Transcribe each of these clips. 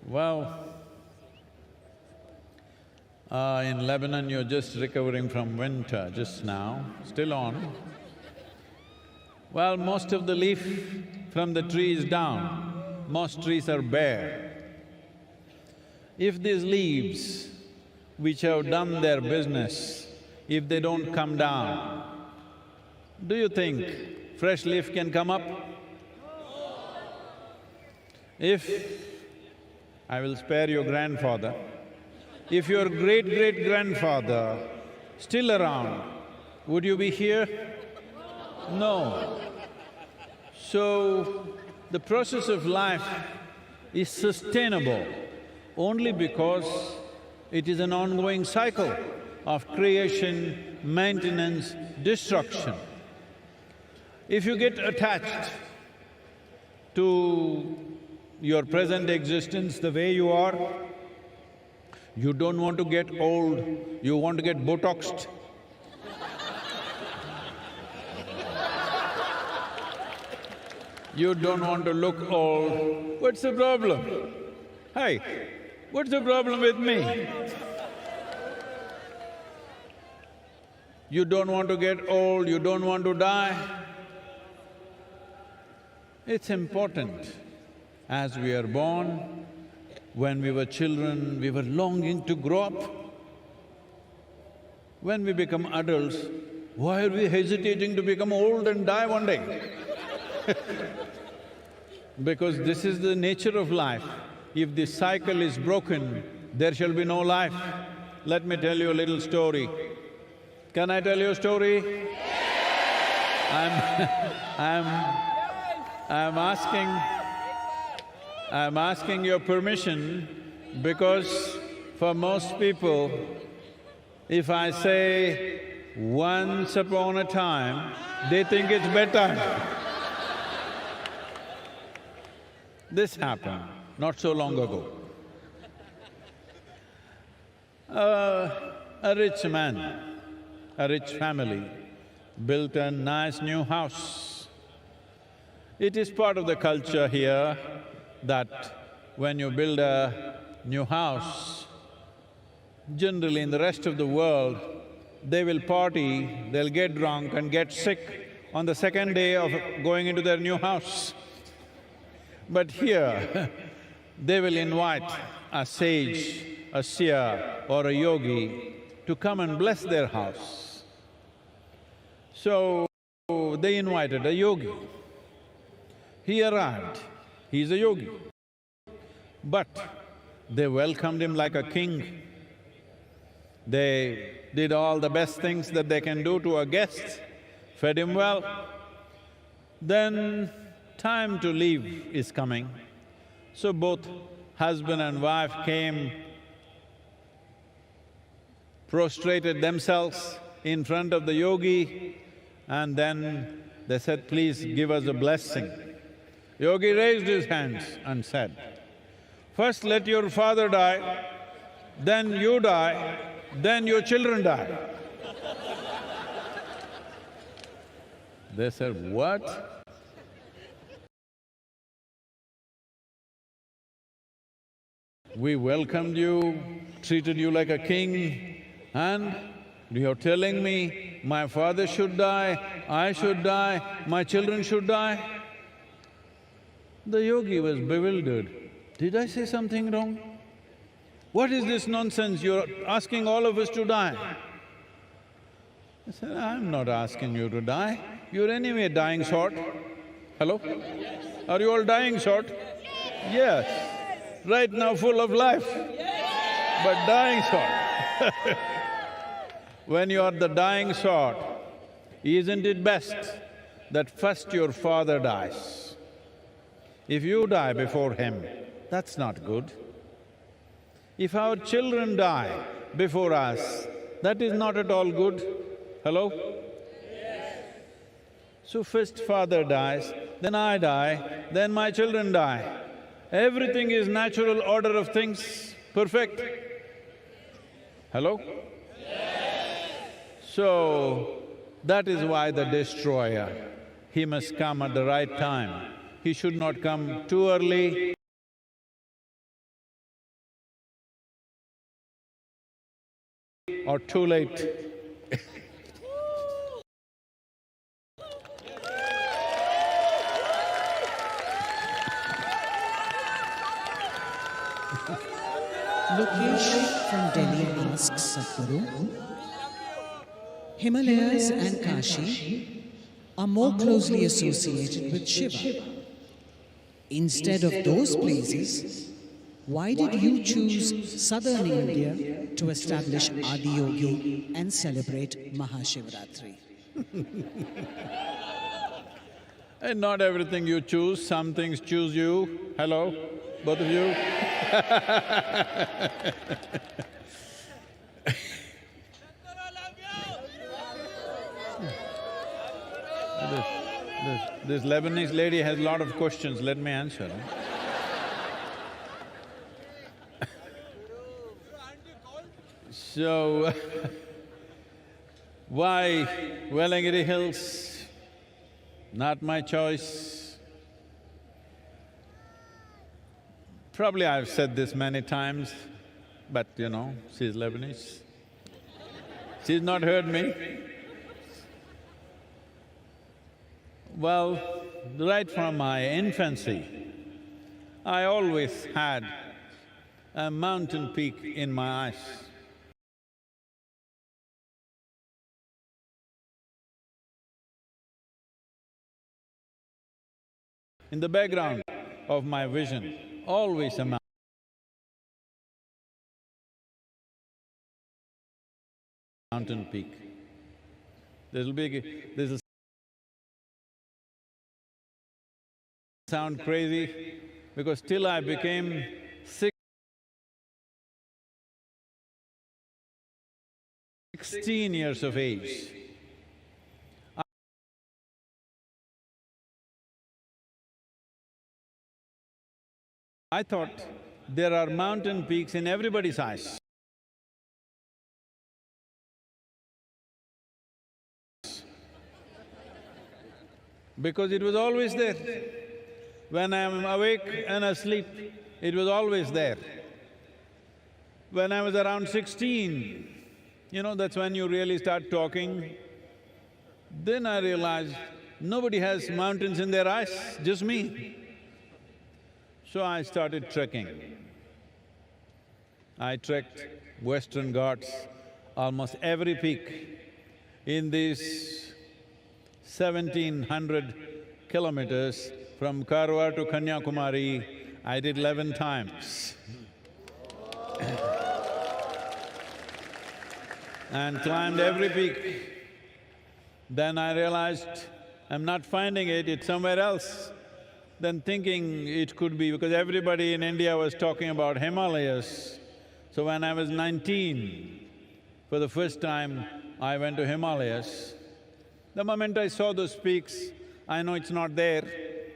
Well, in Lebanon you're just recovering from winter just now, still on. Well, most of the leaf from the tree is down, most trees are bare. If these leaves, which have done their business, if they don't come down, do you think fresh leaf can come up? If… I will spare your grandfather. If your great-great-grandfather still around, would you be here? No. So, the process of life is sustainable only because it is an ongoing cycle of creation, maintenance, destruction. If you get attached to your present existence the way you are, you don't want to get old, you want to get Botoxed. You don't want to look old, what's the problem? Hey, what's the problem with me? You don't want to get old, you don't want to die. It's important. As we are born, when we were children, we were longing to grow up. When we become adults, why are we hesitating to become old and die one day? Because this is the nature of life. If this cycle is broken, there shall be no life. Let me tell you a little story. Can I tell you a story? I'm asking your permission because for most people, if I say once upon a time, they think it's bedtime. This happened not so long ago. A rich man, a rich family built a nice new house. It is part of the culture here that when you build a new house, generally in the rest of the world, they will party, they'll get drunk and get sick on the second day of going into their new house. But here, they will invite a sage, a seer or a yogi to come and bless their house. So, they invited a yogi. He arrived. He's a yogi. But they welcomed him like a king. They did all the best things that they can do to a guest, fed him well. Then time to leave is coming. So both husband and wife came, prostrated themselves in front of the yogi, and then they said, "Please give us a blessing." Yogi raised his hands and said, "First let your father die, then you die, then your children die." They said, "What?" We welcomed you, treated you like a king, and you're telling me my father should die, I should die, my children should die? The yogi was bewildered. Did I say something wrong? What is this nonsense? You're asking all of us to die. I said, I'm not asking you to die. You're anyway dying short. Hello? Are you all dying short? Yes. Right now full of life, but dying sort. When you are the dying sort, isn't it best that first your father dies? If you die before him, that's not good. If our children die before us, that is not at all good. Hello? So first father dies, then I die, then my children die. Everything is natural order of things, perfect. Hello? So, that is why the destroyer, he must come at the right time. He should not come too early or too late. Lokesh from Delhi asks Sadhguru, Himalayas and Kashi are more closely associated with Shiva. Instead of those places, why did you choose southern India to establish Adiyogi and celebrate Maha ShivRatri? And not everything you choose, some things choose you. Hello, both of you? This Lebanese lady has a lot of questions, let me answer. So, why Velangiri Hills? Not my choice. Probably I've said this many times, but you know, she's Lebanese. She's not heard me. Well, right from my infancy, I always had a mountain peak in my eyes. In the background of my vision, always a mountain peak. This'll sound crazy, because till I became 16 years of age, I thought there are mountain peaks in everybody's eyes. Because it was always there. When I am awake and asleep, it was always there. When I was around 16, you know, that's when you really start talking. Then I realized nobody has mountains in their eyes, just me. So I started trekking. I trekked Western Ghats, almost every peak. In these 1700 kilometers from Karwar to Kanyakumari, I did 11 times. And climbed every peak. Then I realized I'm not finding it, it's somewhere else. Then thinking it could be, because everybody in India was talking about Himalayas. So when I was 19, for the first time, I went to Himalayas. The moment I saw those peaks, I know it's not there,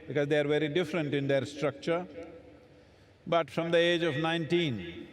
because they're very different in their structure. But from the age of 19,